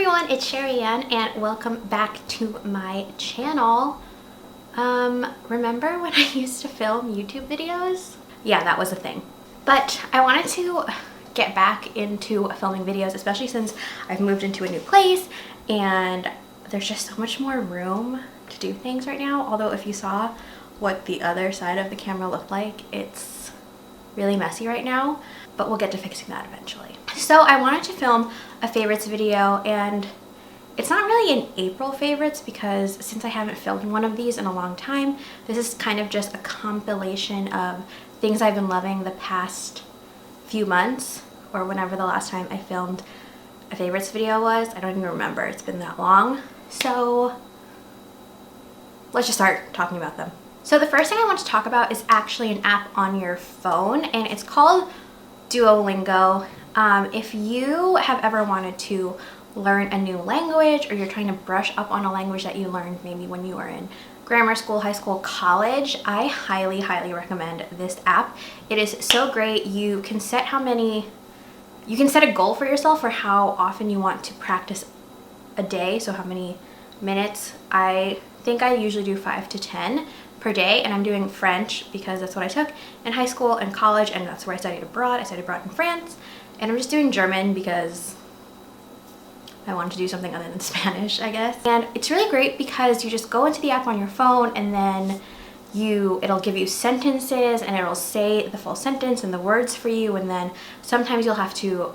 everyone, it's Sheri and welcome back to my channel. Remember when I used to film YouTube videos? Yeah, that was a thing. But I wanted to get back into filming videos, especially since I've moved into a new place and there's just so much more room to do things right now. Although if you saw what the other side of the camera looked like, it's really messy right now, but we'll get to fixing that eventually. So I wanted to film a favorites video, and it's not really an April favorites because since I haven't filmed one of these in a long time, this is kind of just a compilation of things I've been loving the past few months, or whenever the last time I filmed a favorites video was. I don't even remember, it's been that long. So let's just start talking about them. So the first thing I want to talk about is actually an app on your phone, and it's called Duolingo. If you have ever wanted to learn a new language, or you're trying to brush up on a language that you learned maybe when you were in grammar school, high school, college, I highly recommend this app. It is so great. You can set a goal for yourself for how often you want to practice a day, so how many minutes. I think I usually do 5 to 10 per day, and I'm doing French because that's what I took in high school and college, and that's where I studied abroad. I studied abroad in France, and I'm just doing German because I wanted to do something other than Spanish, I guess. And it's really great because you just go into the app on your phone, and then it'll give you sentences, and it'll say the full sentence and the words for you, and then sometimes you'll have to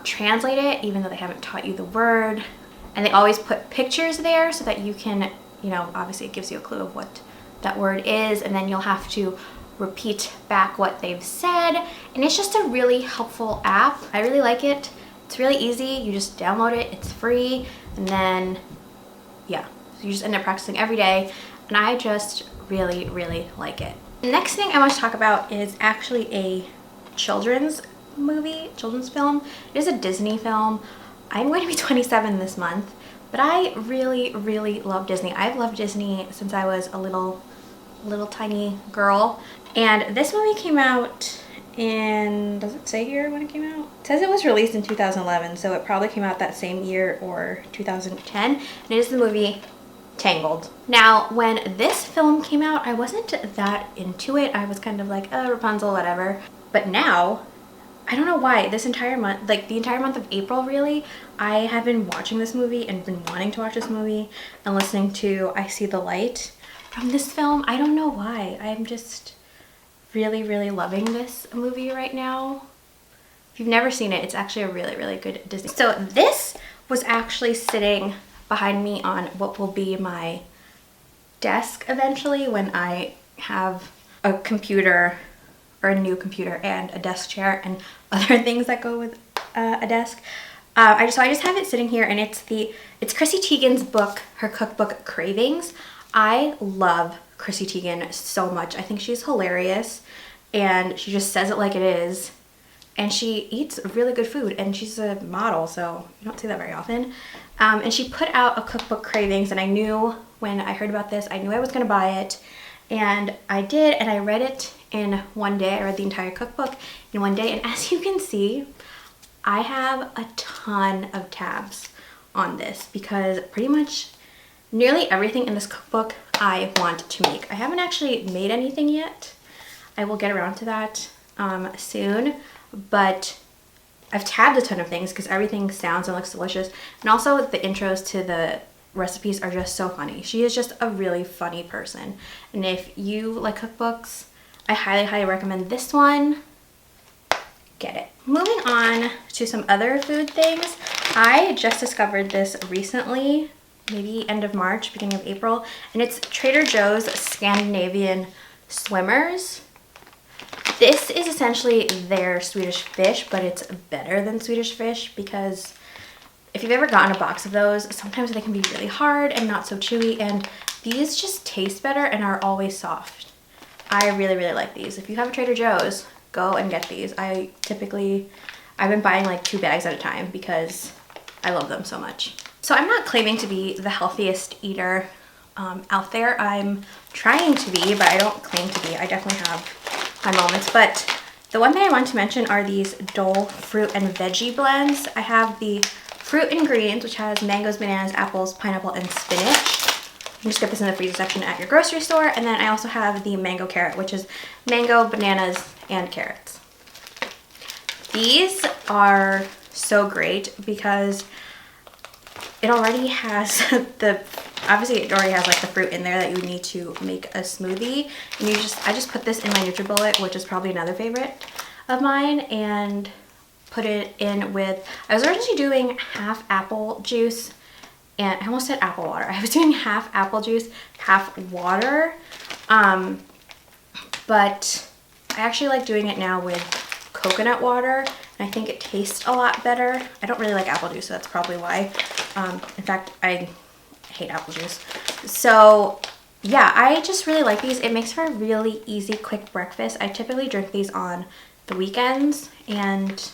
translate it even though they haven't taught you the word. And they always put pictures there so that you can, obviously it gives you a clue of what that word is, and then you'll have to repeat back what they've said. And it's just a really helpful app. I really like it. It's really easy. You just download it, it's free, and then yeah, so you just end up practicing every day, and I just really like it. The next thing I want to talk about is actually a children's film. It is a Disney film. I'm going to be 27 this month, but I really love Disney. I've loved Disney since I was a little tiny girl. And this movie came out in, does it say here when it came out? It says it was released in 2011, so it probably came out that same year, or 2010. And it is the movie Tangled. Now, when this film came out, I wasn't that into it. I was kind of like, oh, Rapunzel, whatever. But now, I don't know why, this entire month, like the entire month of April really, I have been watching this movie and been wanting to watch this movie and listening to I See the Light from this film. I don't know why. I'm just really loving this movie right now. If you've never seen it, it's actually a really good Disney. So this was actually sitting behind me on what will be my desk eventually when I have a computer, or a new computer, and a desk chair and other things that go with a desk. I just have it sitting here, and it's Chrissy Teigen's book, her cookbook Cravings. I love Chrissy Teigen so much. I think she's hilarious, and she just says it like it is, and she eats really good food, and she's a model, so you don't see that very often. And she put out a cookbook Cravings, and I knew when I heard about this, I knew I was gonna buy it, and I did, and I read it in one day. I read the entire cookbook in one day, and as you can see, I have a ton of tabs on this because pretty much nearly everything in this cookbook I want to make. I haven't actually made anything yet. I will get around to that soon, but I've tabbed a ton of things because everything sounds and looks delicious, and also the intros to the recipes are just so funny. She is just a really funny person, and if you like cookbooks, I highly recommend this one. Get it. Moving on to some other food things. I just discovered this recently, maybe end of March, beginning of April, and it's Trader Joe's Scandanavian Swimmers. This is essentially their Swedish fish, but it's better than Swedish fish because if you've ever gotten a box of those, sometimes they can be really hard and not so chewy, and these just taste better and are always soft. I really like these. If you have a Trader Joe's, go and get these. I've been buying like 2 bags at a time because I love them so much. So I'm not claiming to be the healthiest eater out there. I'm trying to be, but I don't claim to be. I definitely have my moments. But the one thing I want to mention are these Dole fruit and veggie blends. I have the Fruit and Greens, which has mangoes, bananas, apples, pineapple, and spinach. You can just get this in the freezer section at your grocery store. And then I also have the mango carrot, which is mango, bananas, and carrots. These are so great because it already has obviously it already has like the fruit in there that you would need to make a smoothie. And I just put this in my NutriBullet, which is probably another favorite of mine, and put it in with, I was originally doing half apple juice, and I almost said apple water. I was doing half apple juice, half water, but I actually like doing it now with coconut water, and I think it tastes a lot better. I don't really like apple juice, so that's probably why. In fact, I hate apple juice. So yeah, I just really like these. It makes for a really easy, quick breakfast. I typically drink these on the weekends, and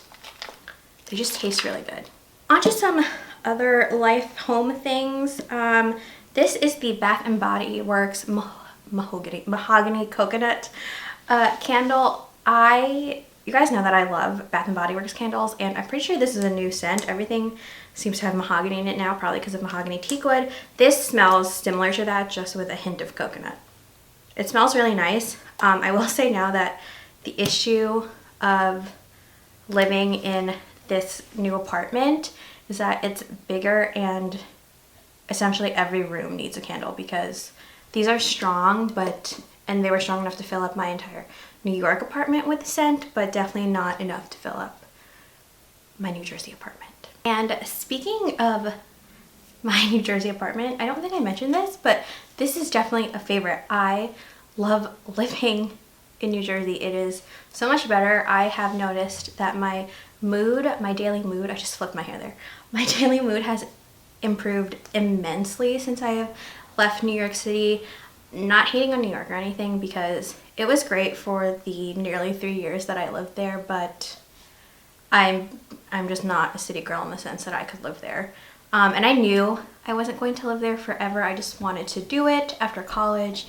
they just taste really good. On to some other life home things. This is the Bath & Body Works Mahogany Coconut candle. You guys know that I love Bath & Body Works candles, and I'm pretty sure this is a new scent. Everything seems to have mahogany in it now, probably because of mahogany teakwood. This smells similar to that, just with a hint of coconut. It smells really nice. I will say now that the issue of living in this new apartment is that it's bigger, and essentially every room needs a candle because these are strong, and they were strong enough to fill up my entire New York apartment with scent, but definitely not enough to fill up my New Jersey apartment. And speaking of my New Jersey apartment, I don't think I mentioned this, but this is definitely a favorite. I love living in New Jersey. It is so much better. I have noticed that my daily mood, I just flipped my hair there. My daily mood has improved immensely since I have left New York City. Not hating on New York or anything, because it was great for the nearly 3 years that I lived there, but I'm just not a city girl in the sense that I could live there. And I knew I wasn't going to live there forever. I just wanted to do it after college,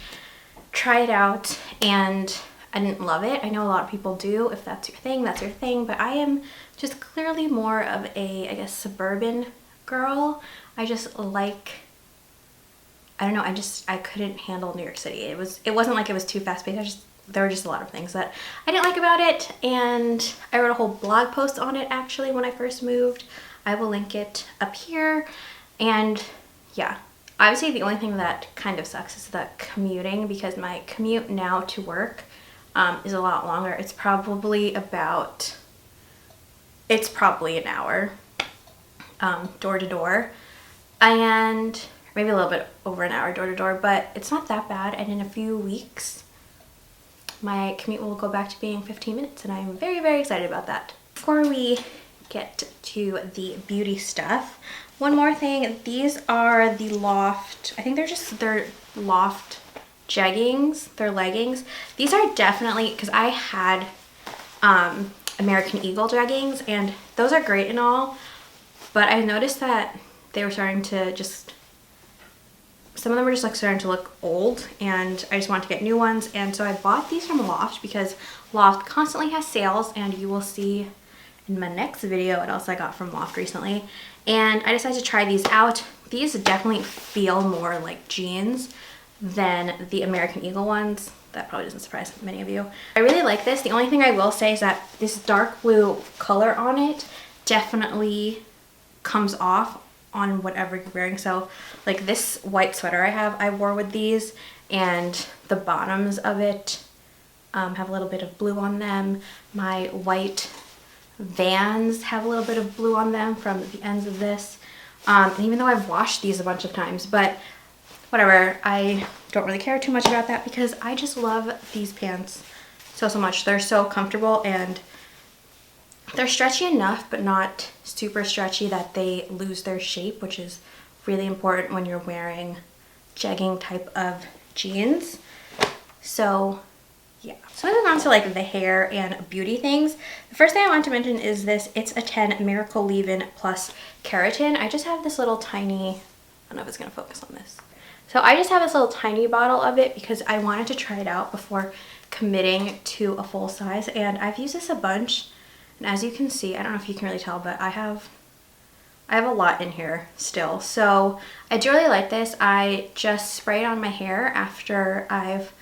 try it out, and I didn't love it. I know a lot of people do. If that's your thing, that's your thing, but I am just clearly more of a, I guess, suburban girl. I just like, I don't know, I couldn't handle New York City. It wasn't like it was too fast-paced. There were just a lot of things that I didn't like about it, and I wrote a whole blog post on it actually when I first moved. I will link it up here. And yeah, I would say the only thing that kind of sucks is the commuting, because my commute now to work is a lot longer. It's probably an hour door to door, and maybe a little bit over an hour door to door, but it's not that bad. And in a few weeks, my commute will go back to being 15 minutes, and I'm very, very excited about that. Before we get to the beauty stuff, one more thing. These are the Loft, I think they're Loft jeggings, they're leggings. These are definitely, because I had American Eagle jeggings, and those are great and all, but I noticed that they were starting to some of them were just like starting to look old, and I just wanted to get new ones. And so I bought these from Loft because Loft constantly has sales, and you will see in my next video what else I got from Loft recently. And I decided to try these out. These definitely feel more like jeans than the American Eagle ones. That probably doesn't surprise many of you. I really like this. The only thing I will say is that this dark blue color on it definitely comes off on whatever you're wearing. So like this white sweater I wore with these, and the bottoms of it have a little bit of blue on them. My white Vans have a little bit of blue on them from the ends of this. And even though I've washed these a bunch of times, but whatever, I don't really care too much about that because I just love these pants so much. They're so comfortable, and they're stretchy enough, but not super stretchy that they lose their shape, which is really important when you're wearing jegging type of jeans. So yeah. So moving on to like the hair and beauty things. The first thing I want to mention is this. It's a 10 Miracle Leave-In Plus Keratin. I just have this little tiny, I don't know if it's gonna focus on this. So I just have this little tiny bottle of it because I wanted to try it out before committing to a full size, and I've used this a bunch. And as you can see, I don't know if you can really tell, but I have I have a lot in here still. So I do really like this. I just spray it on my hair after I've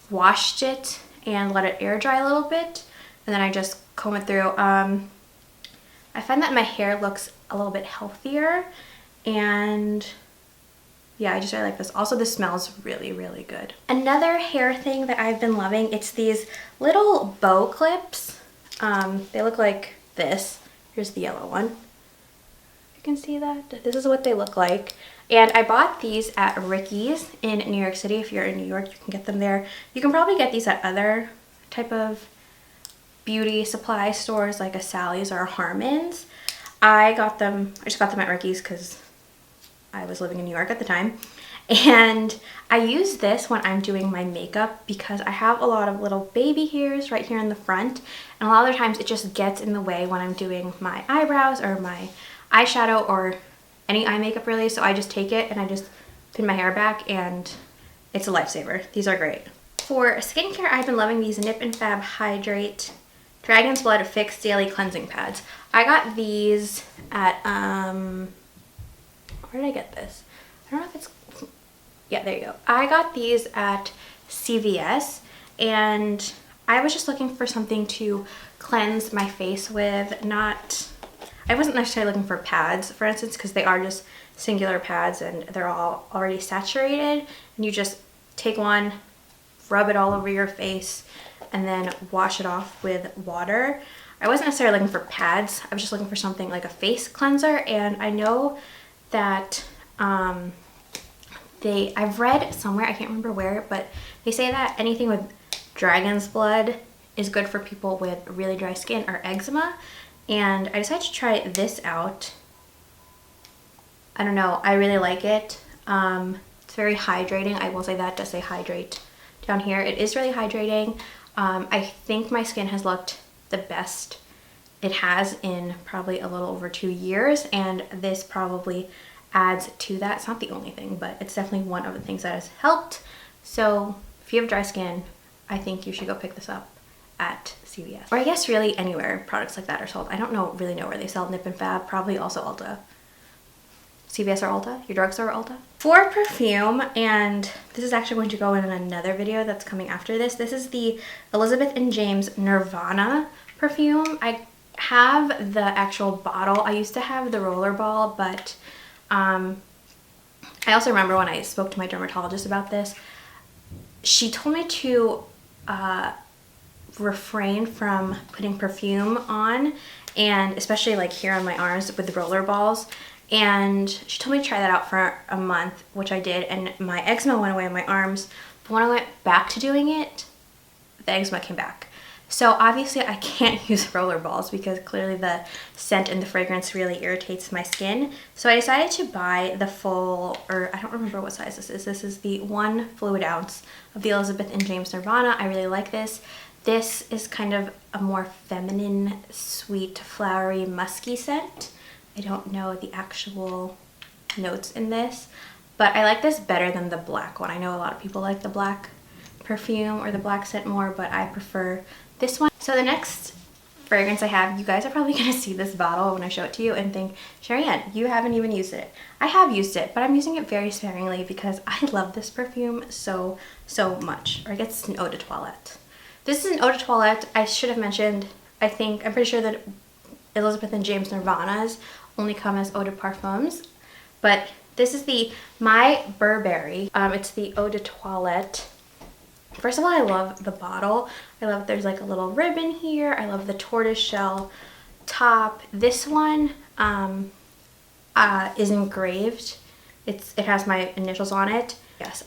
washed it and let it air dry a little bit. And then I just comb it through. I find that my hair looks a little bit healthier, and yeah, I just really like this. Also, this smells really, really good. Another hair thing that I've been loving, it's these little bow clips. They look like this. Here's the yellow one. You can see that. This is what they look like. And I bought these at Ricky's in New York City. If you're in New York, you can get them there. You can probably get these at other type of beauty supply stores like a Sally's or a Harmon's. I just got them at Ricky's because I was living in New York at the time. And I use this when I'm doing my makeup because I have a lot of little baby hairs right here in the front. And a lot of the times it just gets in the way when I'm doing my eyebrows or my eyeshadow or any eye makeup really. So I just take it and I just pin my hair back, and it's a lifesaver. These are great. For skincare, I've been loving these Nip and Fab Hydrate Dragon's Blood Fix Daily Cleansing Pads. I got these at, where did I get this? I don't know if it's, yeah, there you go. I got these at CVS, and I was just looking for something to cleanse my face with. I wasn't necessarily looking for pads, for instance, because they are just singular pads and they're all already saturated. And you just take one, rub it all over your face, and then wash it off with water. I wasn't necessarily looking for pads. I was just looking for something like a face cleanser. And I know that I've read somewhere, I can't remember where, but they say that anything with dragon's blood is good for people with really dry skin or eczema. And I decided to try this out. I don't know, I really like it. It's very hydrating. I will say that, it does say hydrate down here. It is really hydrating. I think my skin has looked the best it has in probably a little over 2 years, and this probably adds to that. It's not the only thing, but it's definitely one of the things that has helped. So if you have dry skin, I think you should go pick this up at CVS. Or I guess really anywhere products like that are sold. I don't really know where they sell Nip and Fab, probably also Ulta. CVS or Ulta, your drugstore or Ulta. For perfume, and this is actually going to go in another video that's coming after this. This is the Elizabeth and James Nirvana perfume. I have the actual bottle. I used to have the rollerball, but I also remember when I spoke to my dermatologist about this, she told me to refrain from putting perfume on, and especially like here on my arms with the roller balls. And she told me to try that out for a month, which I did, and my eczema went away on my arms. But when I went back to doing it, the eczema came back. So obviously I can't use roller balls because clearly the scent and the fragrance really irritates my skin. So I decided to buy the full, or I don't remember what size this is. This is the 1 fluid ounce of the Elizabeth and James Nirvana. I really like this. This is kind of a more feminine, sweet, flowery, musky scent. I don't know the actual notes in this, but I like this better than the black one. I know a lot of people like the black perfume or the black scent more, but I prefer this one. So the next fragrance I have, you guys are probably gonna see this bottle when I show it to you and think, Sheri, you haven't even used it. I have used it, but I'm using it very sparingly because I love this perfume so much. Or I guess it's an eau de toilette. This is an eau de toilette. I should have mentioned, I'm pretty sure that Elizabeth and James Nirvana's only come as eau de parfums, but this is the My Burberry. It's the eau de toilette. First of all, I love the bottle. I love there's like a little ribbon here. I love the tortoise shell top. This one is engraved. It has my initials on it. Yes,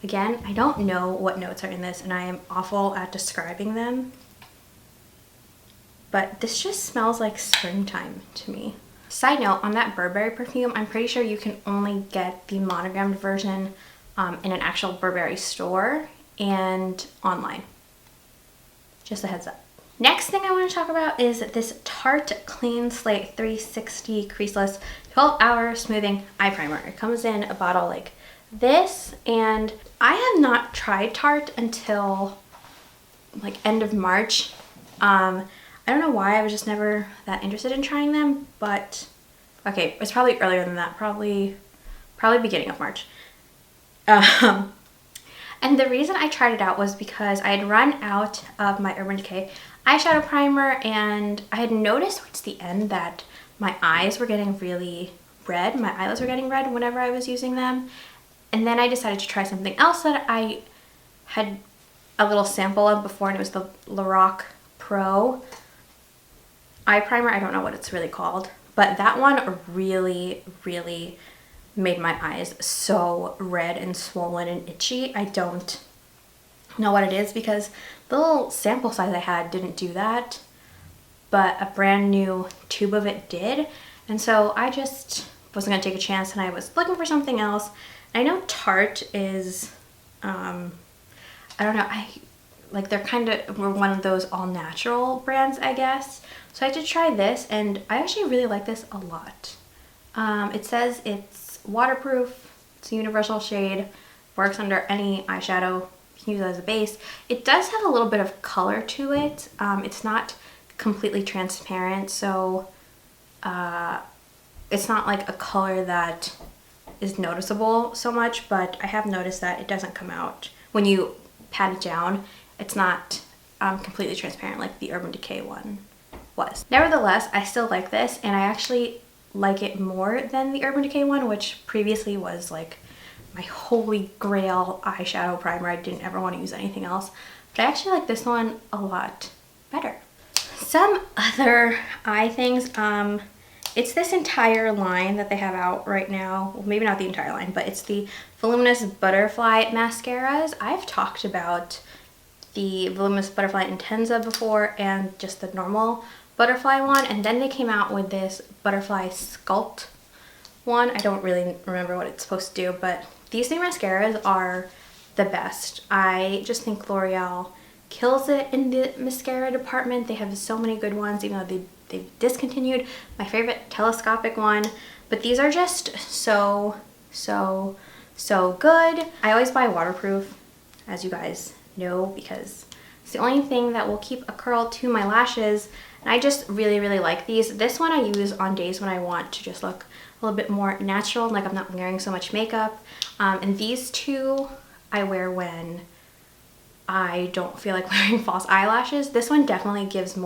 again, I don't know what notes are in this, and I am awful at describing them. But this just smells like springtime to me. Side note, on that Burberry perfume, I'm pretty sure you can only get the monogrammed version in an actual Burberry store and online. Just a heads up. Next thing I want to talk about is this Tarte Clean Slate 360 Creaseless 12-Hour Smoothing Eye Primer. It comes in a bottle like this, and I have not tried Tarte until like end of March. I don't know why, I was just never that interested in trying them, but Okay, it's probably earlier than that, probably beginning of March. And the reason I tried it out was because I had run out of my Urban Decay eyeshadow primer, and I had noticed towards the end that my eyes were getting really red. My eyelids were getting red whenever I was using them. And then I decided to try something else that I had a little sample of before, and it was the Lorac Pro eye primer. I don't know what it's really called, but that one really, really made my eyes so red and swollen and itchy. I don't know what it is because the little sample size I had didn't do that, but a brand new tube of it did. And so I just wasn't gonna take a chance, and I was looking for something else. I know Tarte is, I don't know, they're kind of, were one of those all natural brands, I guess. So I did try this, and I actually really like this a lot. It says it's waterproof, it's a universal shade, works under any eyeshadow, you can use it as a base. It does have a little bit of color to it. It's not completely transparent, so it's not like a color that is noticeable so much, but I have noticed that it doesn't come out when you pat it down. It's not completely transparent like the Urban Decay one was. Nevertheless, I still like this, and I actually like it more than the Urban Decay one, which previously was like my holy grail eyeshadow primer. I didn't ever want to use anything else, but I actually like this one a lot better. Some other eye things, it's this entire line that they have out right now. Well, maybe not the entire line, but it's the Voluminous Butterfly mascaras. I've talked about the Voluminous Butterfly Intenza before and just the normal butterfly one, and then they came out with this Butterfly Sculpt one. I don't really remember what it's supposed to do, but these new mascaras are the best. I just think L'Oreal kills it in the mascara department. They have so many good ones, even though they've discontinued my favorite telescopic one, but these are just so good. I always buy waterproof, as you guys know, because it's the only thing that will keep a curl to my lashes, and I just really like these. This one I use on days when I want to just look a little bit more natural, like I'm not wearing so much makeup, and these two I wear when I don't feel like wearing false eyelashes. This one definitely gives an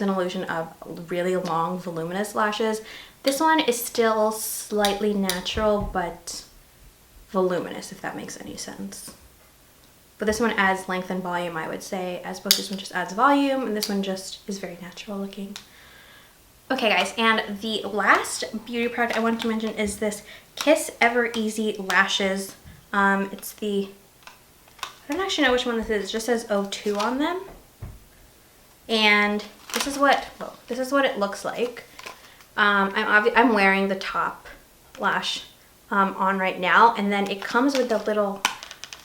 illusion of really long, voluminous lashes. This one is still slightly natural, but voluminous, if that makes any sense. But this one adds length and volume, I would say, as opposed to this one just adds volume, and this one just is very natural looking. Okay guys, and the last beauty product I wanted to mention is this Kiss Ever Easy Lashes. It's the, I don't actually know which one this is. It just says 02 on them. And this is what it looks like. I'm wearing the top lash on right now, and then it comes with the little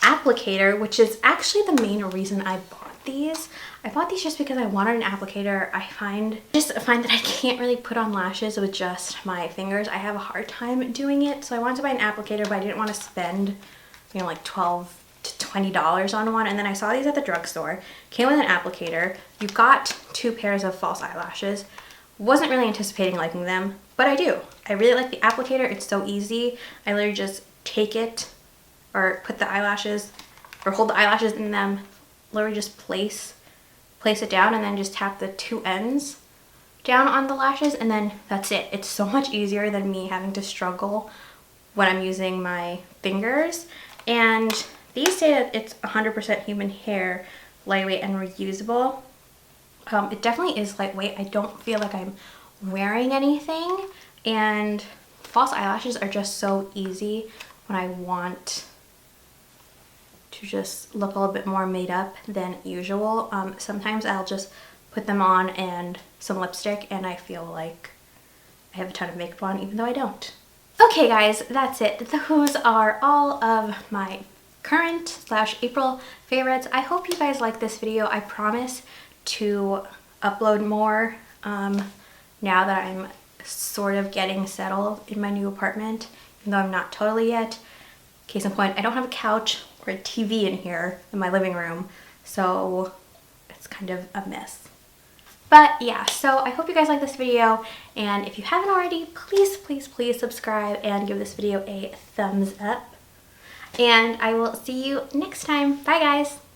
applicator, which is actually the main reason I bought these. I bought these just because I wanted an applicator. I find that I can't really put on lashes with just my fingers. I have a hard time doing it, so I wanted to buy an applicator, but I didn't want to spend, you know, like $12 to $20 on one. And then I saw these at the drugstore. Came with an applicator. You got 2 pairs of false eyelashes. Wasn't really anticipating liking them, but I do. I really like the applicator. It's so easy. I literally just take it, or put the eyelashes, or hold the eyelashes in them, literally just place it down, and then just tap the 2 ends down on the lashes, and then that's it. It's so much easier than me having to struggle when I'm using my fingers. And these say that it's 100% human hair, lightweight and reusable. It definitely is lightweight. I don't feel like I'm wearing anything, and false eyelashes are just so easy when I want to just look a little bit more made up than usual. Sometimes I'll just put them on and some lipstick, and I feel like I have a ton of makeup on, even though I don't. Okay guys, that's it. Those are all of my current/April favorites. I hope you guys like this video. I promise to upload more now that I'm sort of getting settled in my new apartment, even though I'm not totally yet. Case in point, I don't have a couch or a TV in here in my living room, so it's kind of a mess. But yeah, so I hope you guys like this video, and if you haven't already, please, please, please subscribe and give this video a thumbs up. And I will see you next time. Bye guys!